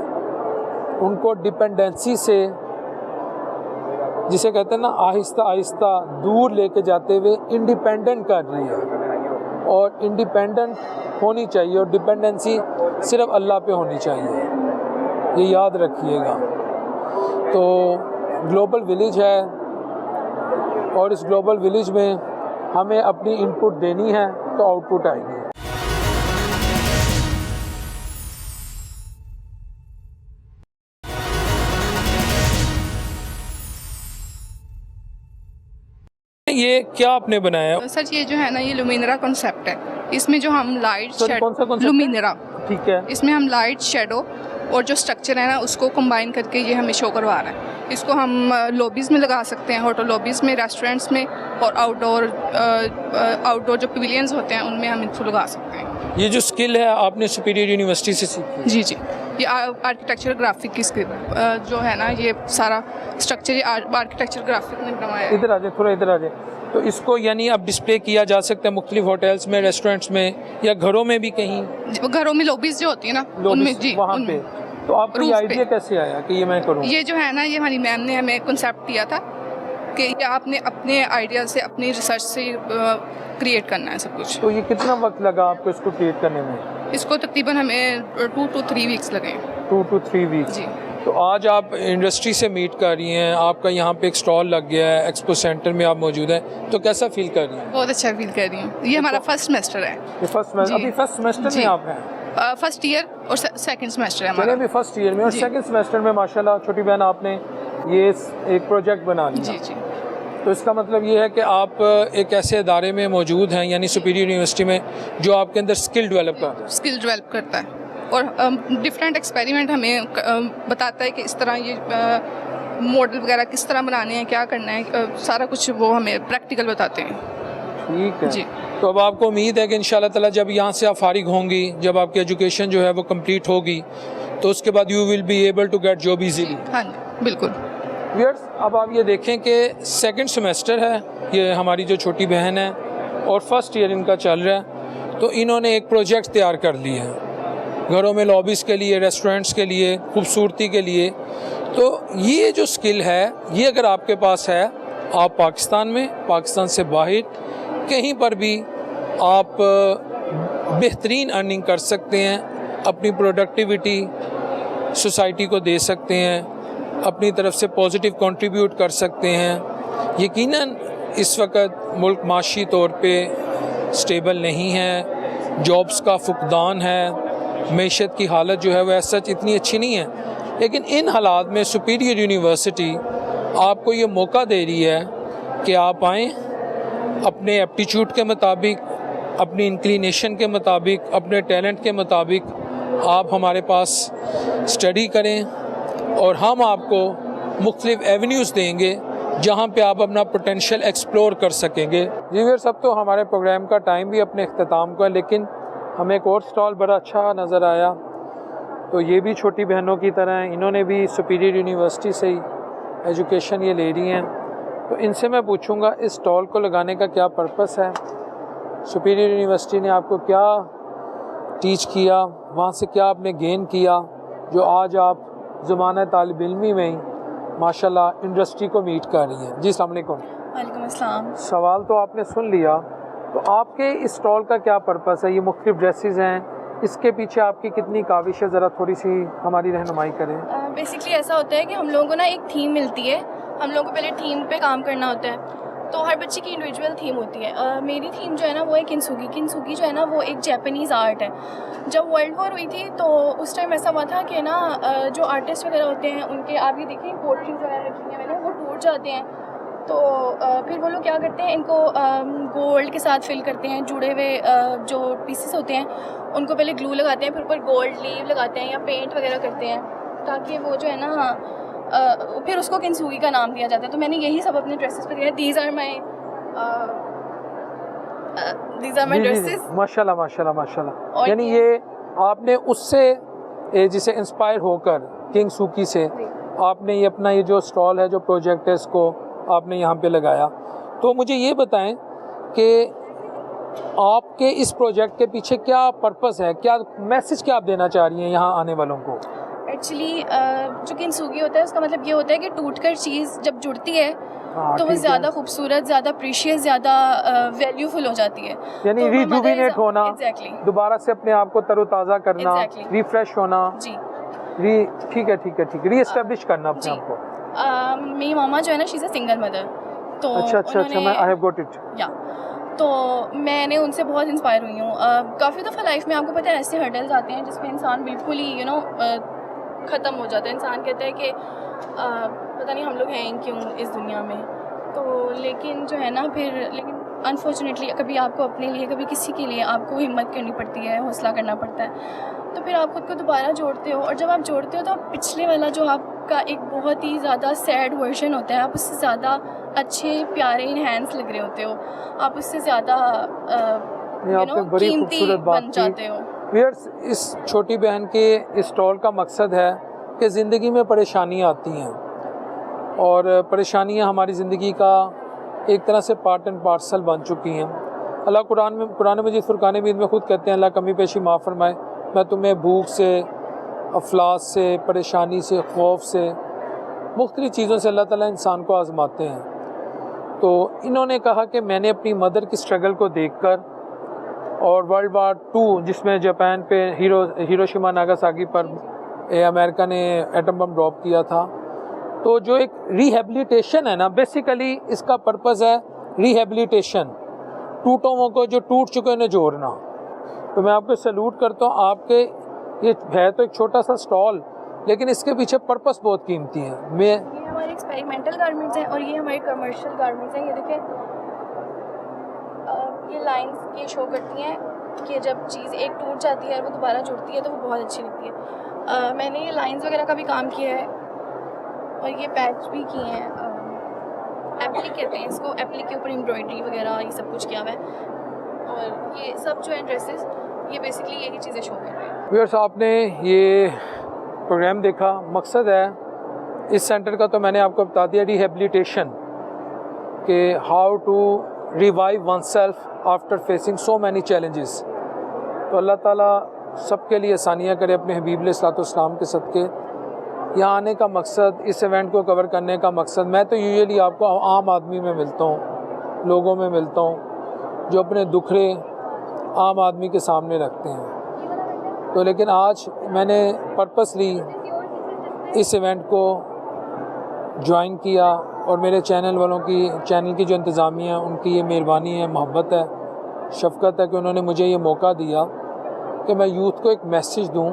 उनको डिपेंडेंसी से, जिसे कहते हैं ना, आहिस्ता आहिस्ता दूर लेके जाते हुए इंडिपेंडेंट कर रही है। और इंडिपेंडेंट होनी चाहिए और डिपेंडेंसी सिर्फ अल्लाह पे होनी चाहिए, ये याद रखिएगा। तो ग्लोबल विलेज है और इस ग्लोबल विलेज में हमें अपनी इनपुट देनी है तो आउटपुट आएगी। ये क्या आपने बनाया? सर ये जो है ना, ये लुमिनरा कॉन्सेप्ट है। इसमें जो हम लाइट लुमिनरा, ठीक है, इसमें हम लाइट, शेडो और जो स्ट्रक्चर है ना उसको कंबाइन करके ये हमें शो करवा रहा है। इसको हम लॉबीज़ में लगा सकते हैं, होटल लॉबीज़ में, रेस्टोरेंट्स में, और आउटडोर जो पवेलियंस होते हैं उनमें हम इसको लगा सकते हैं। ये जो स्किल है आपने सुपीरियर यूनिवर्सिटी से सीखी? जी जी, ये आर्किटेक्चर ग्राफिक की स्किल जो है ना, ये सारा स्ट्रक्चर आर्किटेक्चर ग्राफिक ने बनवाया है। इधर आ जाए, थोड़ा इधर आ जाए। तो इसको यानी अब डिस्प्ले किया जा सकता है मुख्तलिफ होटल्स में, रेस्टोरेंट्स में, या घरों में भी कहीं? घरों में लॉबीज़ जो होती है ना उनमें, जी वहाँ पे। तो आपको ये आइडिया कैसे आया कि ये मैं करूँ? ये जो है ना, ये हमारी मैम ने हमें कॉन्सेप्ट दिया था कि ये आपने अपने आइडिया से, अपनी रिसर्च से क्रिएट करना है सब कुछ। तो ये कितना वक्त लगा आपको इसको क्रिएट करने में? इसको तकरीबन हमें 2 to 3 वीक्स लगे। 2 to 3 वीक्स। जी। तो आज आप इंडस्ट्री से मीट कर रही हैं, आपका यहाँ पे एक स्टॉल लग गया है, एक्सपो सेंटर में आप मौजूद हैं, तो कैसा फील कर रही हैं? बहुत अच्छा फील कर रही हूँ। ये हमारा फर्स्ट सेमेस्टर है। ये फर्स्ट अभी फर्स्ट सेमेस्टर में आप हैं? फर्स्ट ईयर और सेकंड सेमेस्टर है हमारा। हमारा। अभी फर्स्ट ईयर में और सेकंड सेमेस्टर में माशाल्लाह छोटी बहन आपने ये एक प्रोजेक्ट बना लिया। जी जी। तो इसका मतलब ये है कि आप एक ऐसे इदारे में मौजूद हैं, यानी सुपीरियर यूनिवर्सिटी में, जो आपके अंदर स्किल डेवलप करता है और डिफरेंट एक्सपेरिमेंट हमें बताता है कि इस तरह ये मॉडल वगैरह किस तरह बनाने हैं, क्या करना है, सारा कुछ वो हमें प्रैक्टिकल बताते हैं। ठीक है जी। तो अब आपको उम्मीद है कि इंशाल्लाह ताला जब यहाँ से आप फारिग होंगी, जब आपकी एजुकेशन जो है वो कंप्लीट होगी, तो उसके बाद you will be able to get job easily. हाँ जी, बिल्कुल। व्यूअर्स, अब आप ये देखें कि सेकंड सेमेस्टर है, ये हमारी जो छोटी बहन है, और फर्स्ट ईयर इनका चल रहा है। तो इन्होंने एक प्रोजेक्ट तैयार कर लिया है घरों में, लॉबीज़ के लिए, रेस्टोरेंट्स के लिए, खूबसूरती के लिए। तो ये जो स्किल है, ये अगर आपके पास है, आप पाकिस्तान में, पाकिस्तान से बाहर कहीं पर भी आप बेहतरीन अर्निंग कर सकते हैं, अपनी प्रोडक्टिविटी सोसाइटी को दे सकते हैं, अपनी तरफ से पॉजिटिव कंट्रीब्यूट कर सकते हैं। यकीनन इस वक्त मुल्क माशी तौर पे स्टेबल नहीं है, जॉब्स का फुकदान है, मईशत की हालत जो है वह सच इतनी अच्छी नहीं है, लेकिन इन हालात में सुपीरियर यूनिवर्सिटी आपको ये मौका दे रही है कि आप आएँ, अपने एप्टीट्यूड के मुताबिक, अपनी इंक्लिनेशन के मुताबिक, अपने टैलेंट के मुताबिक आप हमारे पास स्टडी करें, और हम आपको मुख्तलिफ एवेन्यूज़ देंगे जहाँ पे आप अपना पोटेंशियल एक्सप्लोर कर सकेंगे। जी व्यूअर्स, अब तो हमारे प्रोग्राम का टाइम भी अपने अख्ताम का है, लेकिन हमें एक और स्टॉल बड़ा अच्छा नज़र आया। तो ये भी छोटी बहनों की तरह हैं, इन्होंने भी सुपीरियर यूनिवर्सिटी से ही एजुकेशन ये ले रही हैं। तो इनसे मैं पूछूंगा इस स्टॉल को लगाने का क्या पर्पस है, सुपीरियर यूनिवर्सिटी ने आपको क्या टीच किया, वहाँ से क्या आपने गेन किया, जो आज आप ज़माना तालिब इल्मी में ही माशाल्लाह इंडस्ट्री को मीट कर रही हैं। जी अस्सलाम वालेकुम। वालेकुम अस्सलाम। सवाल तो आपने सुन लिया, तो आपके इस स्टॉल का क्या पर्पस है? ये मुख्तलिफ ड्रेसेस हैं, इसके पीछे आपकी कितनी काविश है, ज़रा थोड़ी सी हमारी रहनुमाई करें। बेसिकली ऐसा होता है कि हम लोगों को ना एक थीम मिलती है, हम लोगों को पहले थीम पे काम करना होता है, तो हर बच्चे की इंडिविजुअल थीम होती है। मेरी थीम जो है ना वो है किंसुगी। किंसुगी जो है ना वो एक जापानीज़ आर्ट है। जब वर्ल्ड वॉर हुई थी तो उस टाइम ऐसा हुआ था कि ना जो आर्टिस्ट वगैरह होते हैं उनके, आप ये देखिए पोट्रीज वगैरह रखी हैं मैंने, वो टूट जाते हैं। तो फिर वो लोग क्या करते हैं, इनको गोल्ड के साथ फिल करते हैं, जुड़े हुए जो पीसेस होते हैं उनको पहले ग्लू लगाते हैं, फिर ऊपर गोल्ड लीव लगाते हैं या पेंट वगैरह करते हैं। ताकि वो जो है ना फिर उसको किंसूगी का नाम दिया जाता है। तो मैंने यही सब अपने ड्रेसेस पे दिया। These are my dresses. माशाल्लाह माशाल्लाह माशाल्लाह। और यानी ये आपने उससे जिसे इंस्पायर होकर किंग सूकी से आपने ये अपना ये जो स्टॉल है, जो प्रोजेक्ट है, इसको आपने यहाँ पे लगाया। तो मुझे ये बताएं कि आपके इस प्रोजेक्ट के पीछे क्या पर्पस है, क्या मैसेज क्या आप देना चाह रही हैं यहाँ आने वालों को? एक्चुअली जो किंसूगी होता है उसका मतलब ये होता है कि टूटकर चीज़ जब जुड़ती है तो वो ठीक है। ज़्यादा खूबसूरत, ज़्यादा प्रीशियस, ज़्यादा वैल्यूफुल हो जाती है। यानी तो वो रिजुविनेट होना, एग्जैक्टली दोबारा से अपने आप को तरोताज़ा करना, Exactly. रिफ्रेश होना, जी। ठीक है ठीक है ठीक है, रीएस्टैब्लिश करना अपने जी। आप को। मेरी मामा जो है ना, she is a single mother. तो अच्छा मैं आई हैव गॉट इट। या तो मैंने उनसे बहुत इंस्पायर हुई हूँ। काफ़ी दफ़ा लाइफ में आपको पता है ऐसे हर्डल्स आते हैं जिसमें इंसान बिल्कुल ही ख़त्म हो जाता है। इंसान कहता है कि पता नहीं हम लोग हैं क्यों इस दुनिया में। तो लेकिन जो है ना लेकिन अनफॉर्चुनेटली कभी आपको अपने लिए, कभी किसी के लिए आपको हिम्मत करनी पड़ती है, हौसला करना पड़ता है। तो फिर आप खुद को दोबारा जोड़ते हो, और जब आप जोड़ते हो तो आप पिछले वाला जो आपका एक बहुत ही ज़्यादा सैड वर्जन होता है, आप उससे ज़्यादा अच्छे, प्यारे, इन्हेंस लग रहे होते हो। आप उससे ज़्यादा बड़ी कीमती खूबसूरत बात बन जाते हो। व्यूअर्स, इस छोटी बहन के इस स्टॉल का मकसद है कि ज़िंदगी में परेशानियाँ आती हैं, और परेशानियाँ हमारी ज़िंदगी का एक तरह से पार्ट एंड पार्सल बन चुकी हैं। अल्लाह कुरान मजीद फुरकान हमीद में ख़ुद कहते हैं, अल्लाह कमी पेशी माफ़ फरमाए, मैं तुम्हें भूख से, अफलास से, परेशानी से, खौफ से, मुख्तलिफ़ चीज़ों से अल्लाह ताला इंसान को आज़माते हैं। तो इन्होंने कहा कि मैंने अपनी मदर की स्ट्रगल को देखकर, और वर्ल्ड वार 2 जिसमें जापान पे हिरोशिमा नागासाकी पर अमेरिका ने एटम बम ड्रॉप किया था, तो जो एक रिहेबिलिटेशन है ना, बेसिकली इसका पर्पज़ है रिहेबिलिटेशन, टूटों को, जो टूट चुके हैं, उन्हें जोड़ना। तो मैं आपको सैल्यूट करता हूँ। आपके ये है तो एक छोटा सा स्टॉल, लेकिन इसके पीछे पर्पस बहुत कीमती है। ये हमारे एक्सपेरिमेंटल गारमेंट्स हैं और ये हमारे कमर्शियल गारमेंट्स हैं। ये देखें, ये लाइंस ये शो करती हैं कि जब चीज़ एक टूट जाती है और वो दोबारा जुड़ती है तो वो बहुत अच्छी लगती है। मैंने ये लाइंस वगैरह का भी काम किया है, और ये पैच भी किए हैं। एप्लिक कहते हैं इसको, एप्लिक के ऊपर एम्ब्रॉयडरी वगैरह ये सब कुछ किया हुआ है। और ये सब जो है ड्रेसेस, ये बेसिकली यही चीज़ें शो कर रही हैं। व्यूअर्स, आपने ये प्रोग्राम देखा। मकसद है इस सेंटर का, तो मैंने आपको बता दिया, रिहेबिलिटेशन, कि how to revive oneself after facing so many challenges. तो अल्लाह ताला सबके लिए आसानियाँ करे अपने हबीब अलैहिस्सलाम के सदक़े। यहाँ आने का मकसद, इस इवेंट को कवर करने का मकसद, मैं तो यूजुअली आपको आम आदमी में मिलता हूँ, लोगों में मिलता हूँ जो अपने दुखड़े आम आदमी के सामने रखते हैं। तो लेकिन आज मैंने पर्पसली इस इवेंट को ज्वाइन किया, और मेरे चैनल वालों की, चैनल की जो इंतज़ामिया है, उनकी ये मेहरबानी है, मोहब्बत है, शफ़क़त है कि उन्होंने मुझे ये मौका दिया कि मैं यूथ को एक मैसेज दूँ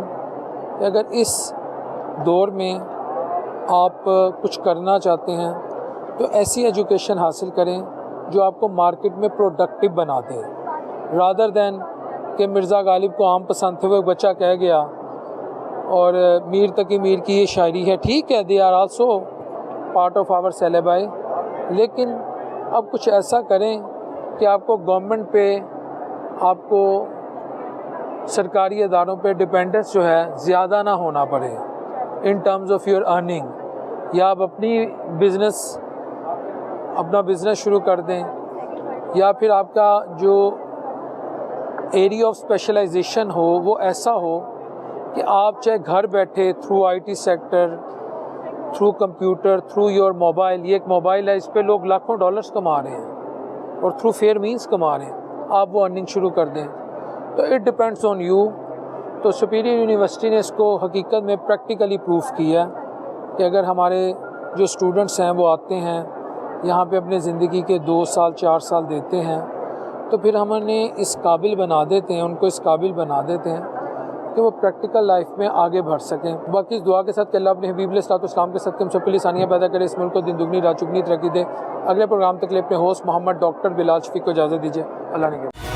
कि अगर इस दौर में आप कुछ करना चाहते हैं तो ऐसी एजुकेशन हासिल करें जो आपको मार्केट में प्रोडक्टिव बना दे, रादर दैन कि मिर्ज़ा गालिब को आम पसंद थे, वो एक बच्चा कह गया, और मीर तकी मीर की ये शायरी है, ठीक है, they are also part of our syllabus, लेकिन अब कुछ ऐसा करें कि आपको गवर्नमेंट पे, आपको सरकारी अदारों पे डिपेंडेंस जो है ज़्यादा ना होना पड़े in terms of your earning, या आप अपना बिज़नेस शुरू कर दें, या फिर आपका जो एरिया ऑफ स्पेशलाइजेशन हो वो ऐसा हो कि आप चाहे घर बैठे through IT sector, through computer, through your mobile, ये एक मोबाइल है, इस पे लोग लाखों डॉलर्स कमा रहे हैं और थ्रू फेयर मीन्स कमा रहे हैं, आप वो अर्निंग शुरू कर दें। तो इट डिपेंड्स ऑन यू। तो सुपीरियर यूनिवर्सिटी ने इसको हकीकत में प्रैक्टिकली प्रूफ किया कि अगर हमारे जो स्टूडेंट्स हैं वो आते हैं यहाँ पे अपने ज़िंदगी के 2 साल 4 साल देते हैं, तो फिर हम उन्हें इस काबिल बना देते हैं, उनको इस काबिल बना देते हैं कि वो प्रैक्टिकल लाइफ में आगे बढ़ सकें। बाकी इस दुआ के साथ कि अल्लाह अपने हबीब अलैहिस्सलाम के साथ हम सबके लिए आसानियाँ पैदा करे, इस मुल्क को दिन दुगनी रात चुगनी तरक्की दे। अगले प्रोग्राम तक के लिए अपने होस्ट मोहम्मद डॉक्टर बिलाल शफीक को इजाज़त दीजिए। अल्लाह ने